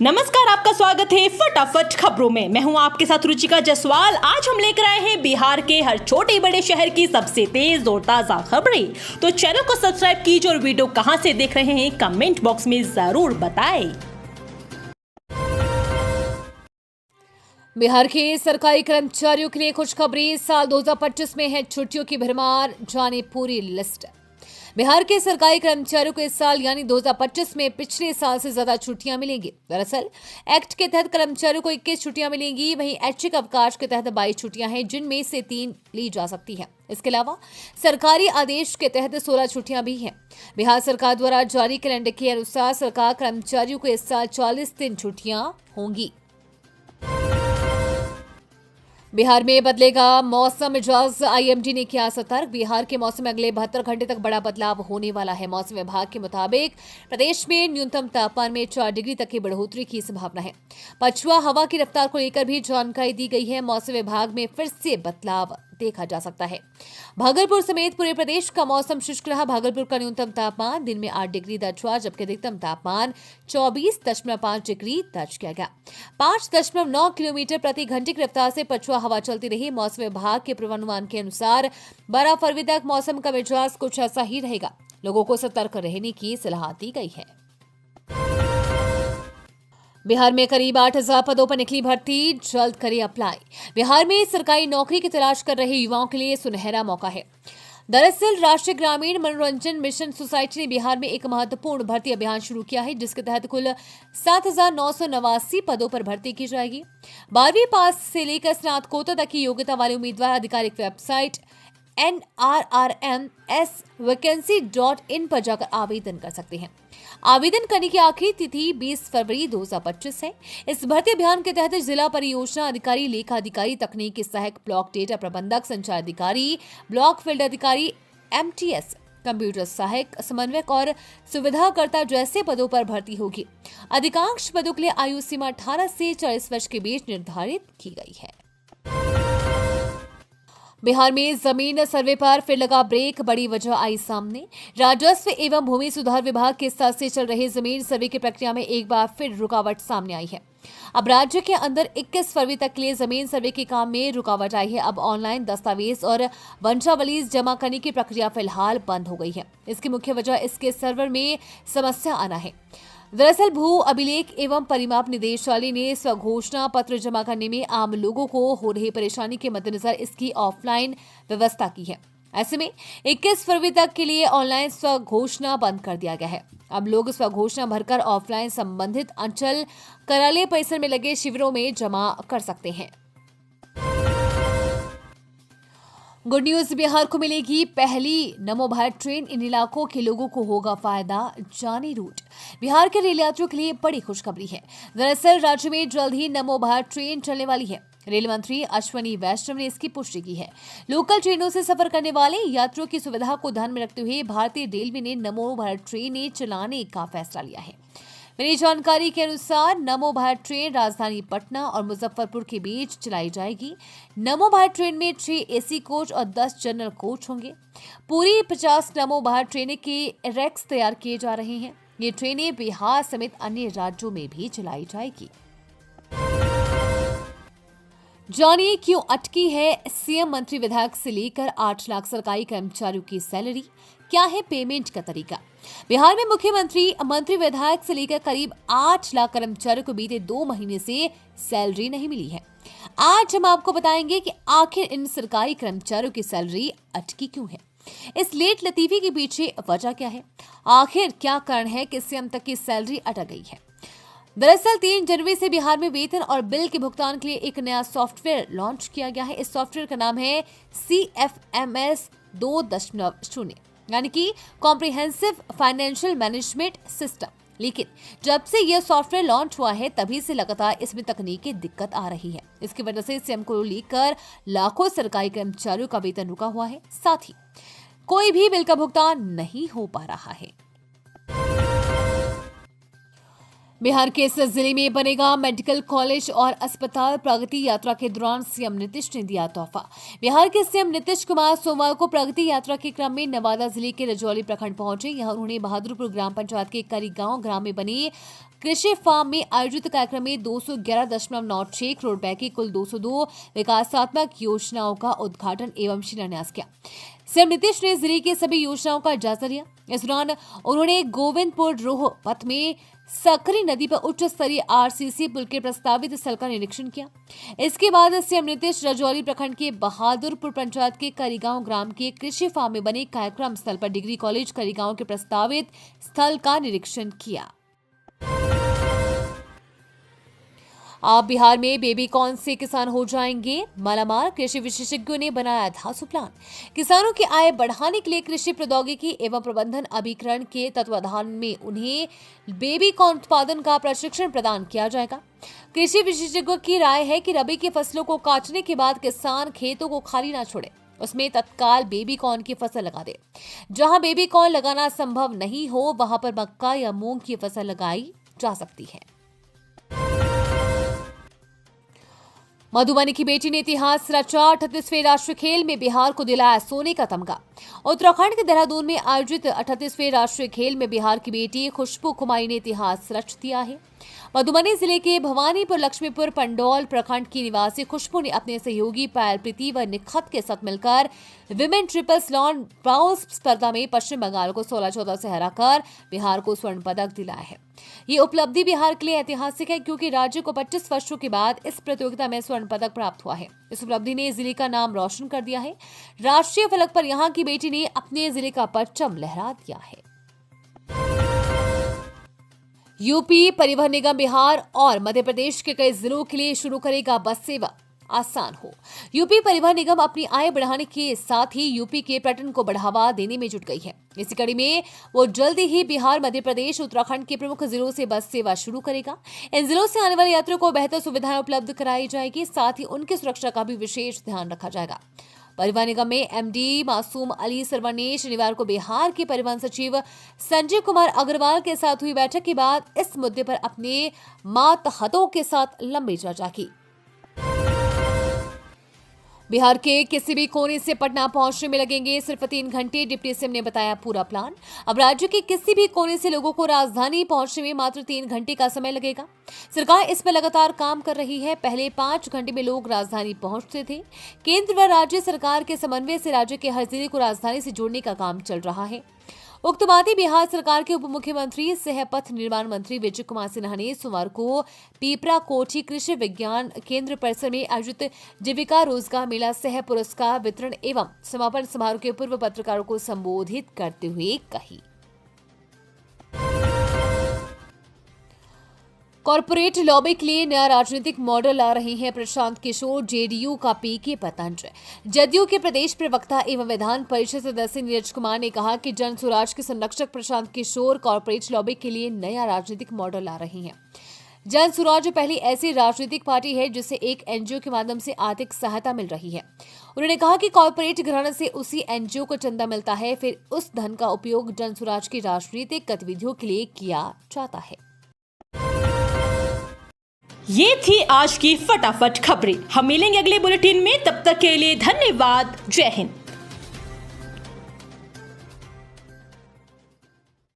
नमस्कार, आपका स्वागत है फटाफट खबरों में। मैं हूं आपके साथ रुचिका जायसवाल। आज हम लेकर आए हैं बिहार के हर छोटे बड़े शहर की सबसे तेज और ताजा खबरें। तो चैनल को सब्सक्राइब कीजिए और वीडियो कहां से देख रहे हैं कमेंट बॉक्स में जरूर बताएं। बिहार के सरकारी कर्मचारियों के लिए खुशखबरी। साल 2025 में है छुट्टियों की भरमार, जाने पूरी लिस्ट। बिहार के सरकारी कर्मचारियों को इस साल यानी 2025 में पिछले साल से ज्यादा छुट्टियां मिलेंगी। दरअसल एक्ट के तहत कर्मचारियों को 21 छुट्टियां मिलेंगी, वहीं ऐच्छिक अवकाश के तहत 22 छुट्टियां हैं, जिनमें से 3 ली जा सकती है। इसके अलावा सरकारी आदेश के तहत 16 छुट्टियां भी हैं। बिहार सरकार द्वारा जारी कैलेंडर के अनुसार सरकार कर्मचारियों को इस साल 40 दिन छुट्टियां होंगी। बिहार में बदलेगा मौसम, मिजाज। आईएमडी ने किया सतर्क। बिहार के मौसम में अगले 72 घंटे तक बड़ा बदलाव होने वाला है। मौसम विभाग के मुताबिक प्रदेश में न्यूनतम तापमान में 4 डिग्री तक की बढ़ोतरी की संभावना है। पछुआ हवा की रफ्तार को लेकर भी जानकारी दी गई है। मौसम विभाग में फिर से बदलाव देखा जा सकता है। भागलपुर समेत पूरे प्रदेश का मौसम शुष्क रहा। भागलपुर का न्यूनतम तापमान दिन में 8 डिग्री दर्ज हुआ, जबकि अधिकतम तापमान 24.5 डिग्री दर्ज किया गया। 5.9 किलोमीटर प्रति घंटे की रफ्तार से पछुआ हवा चलती रही। मौसम विभाग के पूर्वानुमान के अनुसार 12 फरवरी तक मौसम का मिजाज कुछ ऐसा ही रहेगा। लोगों को सतर्क रहने की सलाह दी गई है। बिहार में करीब 8,000 पदों पर निकली भर्ती, जल्द करें अप्लाई। बिहार में सरकारी नौकरी की तलाश कर रहे युवाओं के लिए सुनहरा मौका है। दरअसल राष्ट्रीय ग्रामीण मनोरंजन मिशन सोसाइटी ने बिहार में एक महत्वपूर्ण भर्ती अभियान शुरू किया है, जिसके तहत कुल 7,989 पदों पर भर्ती की जाएगी। 12वीं पास से लेकर स्नातकोत्तर तक की योग्यता वाले उम्मीदवार आधिकारिक वेबसाइट nrrmsvacancy.in पर जाकर आवेदन कर सकते हैं। आवेदन करने की आखिरी तिथि 20 फरवरी 2025 है। इस भर्ती अभियान के तहत जिला परियोजना अधिकारी, लेखा अधिकारी, तकनीकी सहायक, ब्लॉक डेटा प्रबंधक, संचार अधिकारी, ब्लॉक फील्ड अधिकारी, MTS, कंप्यूटर सहायक, समन्वयक और सुविधाकर्ता जैसे पदों पर भर्ती होगी। अधिकांश पदों के लिए आयु सीमा 18 से 40 वर्ष के बीच निर्धारित की गई है। बिहार में जमीन सर्वे पर फिर लगा ब्रेक, बड़ी वजह आई सामने। राजस्व एवं भूमि सुधार विभाग के स्तर से चल रहे जमीन सर्वे की प्रक्रिया में एक बार फिर रुकावट सामने आई है। अब राज्य के अंदर 21 फरवरी तक के लिए जमीन सर्वे के काम में रुकावट आई है। अब ऑनलाइन दस्तावेज और वंशावली जमा करने की प्रक्रिया फिलहाल बंद हो गई है। इसकी मुख्य वजह इसके सर्वर में समस्या आना है। दरअसल भू अभिलेख एवं परिमाप निदेशालय ने स्वघोषणा पत्र जमा करने में आम लोगों को हो रही परेशानी के मद्देनजर इसकी ऑफलाइन व्यवस्था की है। ऐसे में 21 फरवरी तक के लिए ऑनलाइन स्वघोषणा बंद कर दिया गया है। अब लोग स्वघोषणा भरकर ऑफलाइन संबंधित अंचल कार्यालय परिसर में लगे शिविरों में जमा कर सकते हैं। गुड न्यूज, बिहार को मिलेगी पहली नमो भारत ट्रेन। इन इलाकों के लोगों को होगा फायदा, जाने रूट। बिहार के रेल यात्रियों के लिए बड़ी खुशखबरी है। दरअसल राज्य में जल्द ही नमो भारत ट्रेन चलने वाली है। रेल मंत्री अश्विनी वैष्णव ने इसकी पुष्टि की है। लोकल ट्रेनों से सफर करने वाले यात्रियों की सुविधा को ध्यान में रखते हुए भारतीय रेलवे ने नमो भारत ट्रेनें चलाने का फैसला लिया है। मिली जानकारी के अनुसार नमो भारत ट्रेन राजधानी पटना और मुजफ्फरपुर के बीच चलाई जाएगी। नमो भारत ट्रेन में 6 AC कोच और 10 जनरल कोच होंगे। पूरी 50 नमो भारत ट्रेनें के रैक्स तैयार किए जा रहे हैं। ये ट्रेनें बिहार समेत अन्य राज्यों में भी चलाई जाएगी। जानिए क्यों अटकी है सीएम मंत्री विधायक से लेकर 8 लाख सरकारी कर्मचारियों की सैलरी, क्या है पेमेंट का तरीका। बिहार में मुख्यमंत्री, मंत्री, विधायक से लेकर करीब 8 लाख कर्मचारियों को बीते 2 महीने से सैलरी नहीं मिली है। आज हम आपको बताएंगे कि आखिर इन सरकारी कर्मचारियों की सैलरी अटकी क्यों है। इस लेट लतीफी के पीछे वजह क्या है, आखिर क्या कारण है कि सीएम तक की सैलरी अटक गई है। दरअसल 3 जनवरी से बिहार में वेतन और बिल के भुगतान के लिए एक नया सॉफ्टवेयर लॉन्च किया गया है। इस सॉफ्टवेयर का नाम है CFMS 2.0, यानी कि कॉम्प्रिहेंसिव फाइनेंशियल मैनेजमेंट सिस्टम। लेकिन जब से यह सॉफ्टवेयर लॉन्च हुआ है तभी से लगातार इसमें तकनीकी दिक्कत आ रही है। इसकी वजह से सीएम को लेकर लाखों सरकारी कर्मचारियों का वेतन रुका हुआ है, साथ ही कोई भी बिल का भुगतान नहीं हो पा रहा है। बिहार के इस जिले में बनेगा मेडिकल कॉलेज और अस्पताल। प्रगति यात्रा के दौरान सीएम नीतीश ने दिया तोहफा। बिहार के सीएम नीतीश कुमार सोमवार को प्रगति यात्रा के क्रम में नवादा जिले के रजौली प्रखंड पहुंचे। यहां उन्होंने बहादुरपुर ग्राम पंचायत के करी गांव ग्राम में बनी कृषि फार्म में आयोजित कार्यक्रम में 211.96 करोड़ रुपए की कुल 202 विकासात्मक योजनाओं का उद्घाटन एवं शिलान्यास किया। सीएम नीतीश ने जिले की सभी योजनाओं का जायजा लिया। इस दौरान उन्होंने गोविंदपुर रोह पथ में सकरी नदी पर उच्च स्तरीय आरसीसी पुल के प्रस्तावित स्थल का निरीक्षण किया। इसके बाद सीएम नीतीश रजौली प्रखंड के बहादुरपुर पंचायत के करीगांव ग्राम के कृषि फार्म में बने कार्यक्रम स्थल पर डिग्री कॉलेज करीगांव के प्रस्तावित स्थल का निरीक्षण किया। अब बिहार में बेबी कॉर्न से किसान हो जाएंगे मालामाल, कृषि विशेषज्ञों ने बनाया धांसू प्लान। किसानों की आय बढ़ाने के लिए कृषि प्रौद्योगिकी एवं प्रबंधन अभिकरण के तत्वाधान में उन्हें बेबी कॉर्न उत्पादन का प्रशिक्षण प्रदान किया जाएगा। कृषि विशेषज्ञों की राय है कि रबी की फसलों को काटने के बाद किसान खेतों को खाली न छोड़े, उसमें तत्काल बेबी कॉर्न की फसल लगा दे। जहां बेबी कॉर्न लगाना संभव नहीं हो वहां पर मक्का या मूंग की फसल लगाई जा सकती है। मधुबनी की बेटी ने इतिहास रचा, 38वें राष्ट्रीय खेल में बिहार को दिलाया सोने का तमगा। उत्तराखंड के देहरादून में आयोजित 38वें राष्ट्रीय खेल में बिहार की बेटी खुशबू कुमारी ने इतिहास रच दिया है। मधुबनी जिले के भवानीपुर लक्ष्मीपुर पंडौल प्रखंड की निवासी खुशबू ने अपने सहयोगी पायल प्रीति व निखत के साथ मिलकर विमेन ट्रिपल्स लॉन ब्राउज स्पर्धा में पश्चिम बंगाल को 16-14 से हराकर बिहार को स्वर्ण पदक दिलाया है। ये उपलब्धि बिहार के लिए ऐतिहासिक है क्योंकि राज्य को 25 वर्षों के बाद इस प्रतियोगिता में स्वर्ण पदक प्राप्त हुआ है। इस उपलब्धि ने जिले का नाम रोशन कर दिया है। राष्ट्रीय फलक पर यहाँ की बेटी ने अपने जिले का परचम लहरा दिया है। यूपी परिवहन निगम बिहार और मध्य प्रदेश के कई जिलों के लिए शुरू करेगा बस सेवा, आसान हो। यूपी परिवहन निगम अपनी आय बढ़ाने के साथ ही यूपी के पर्यटन को बढ़ावा देने में जुट गई है। इसी कड़ी में वो जल्दी ही बिहार, मध्य प्रदेश, उत्तराखंड के प्रमुख जिलों से बस सेवा शुरू करेगा। इन जिलों से आने वाले यात्रियों को बेहतर सुविधाएं उपलब्ध कराई जाएगी, साथ ही उनकी सुरक्षा का भी विशेष ध्यान रखा जाएगा। परिवहन निगम में एमडी मासूम अली सरवर ने शनिवार को बिहार के परिवहन सचिव संजय कुमार अग्रवाल के साथ हुई बैठक के बाद इस मुद्दे पर अपने मातहतों के साथ लंबी चर्चा की। बिहार के किसी भी कोने से पटना पहुंचने में लगेंगे सिर्फ 3 घंटे, डिप्टी सीएम ने बताया पूरा प्लान। अब राज्य के किसी भी कोने से लोगों को राजधानी पहुंचने में मात्र 3 घंटे का समय लगेगा। सरकार इस पर लगातार काम कर रही है। पहले 5 घंटे में लोग राजधानी पहुंचते थे। केंद्र व राज्य सरकार के समन्वय से राज्य के हर जिले को राजधानी से जोड़ने का काम चल रहा है। उक्त बातें बिहार सरकार के उप मुख्यमंत्री सह पथ निर्माण मंत्री विजय कुमार सिन्हा ने सोमवार को पीपरा कोठी कृषि विज्ञान केंद्र परिसर में आयोजित जीविका रोजगार मेला सह पुरस्कार वितरण एवं समापन समारोह के पूर्व पत्रकारों को संबोधित करते हुए कही। कॉर्पोरेट लॉबी के लिए नया राजनीतिक मॉडल ला रहे हैं प्रशांत किशोर, जेडीयू का पीके पतंज। जदयू के प्रदेश प्रवक्ता एवं विधान परिषद सदस्य नीरज कुमार ने कहा कि जन स्वराज के संरक्षक प्रशांत किशोर कॉर्पोरेट लॉबी के लिए नया राजनीतिक मॉडल ला रहे हैं। जन स्वराज पहली ऐसी राजनीतिक पार्टी है जिसे एक एनजीओ के माध्यम से आर्थिक सहायता मिल रही है। उन्होंने कहा कि कॉर्पोरेट घराने से उसी एनजीओ को चंदा मिलता है, फिर उस धन का उपयोग जन स्वराज की राजनीतिक गतिविधियों के लिए किया जाता है। ये थी आज की फटाफट खबरें। हम मिलेंगे अगले बुलेटिन में, तब तक के लिए धन्यवाद। जय हिंद।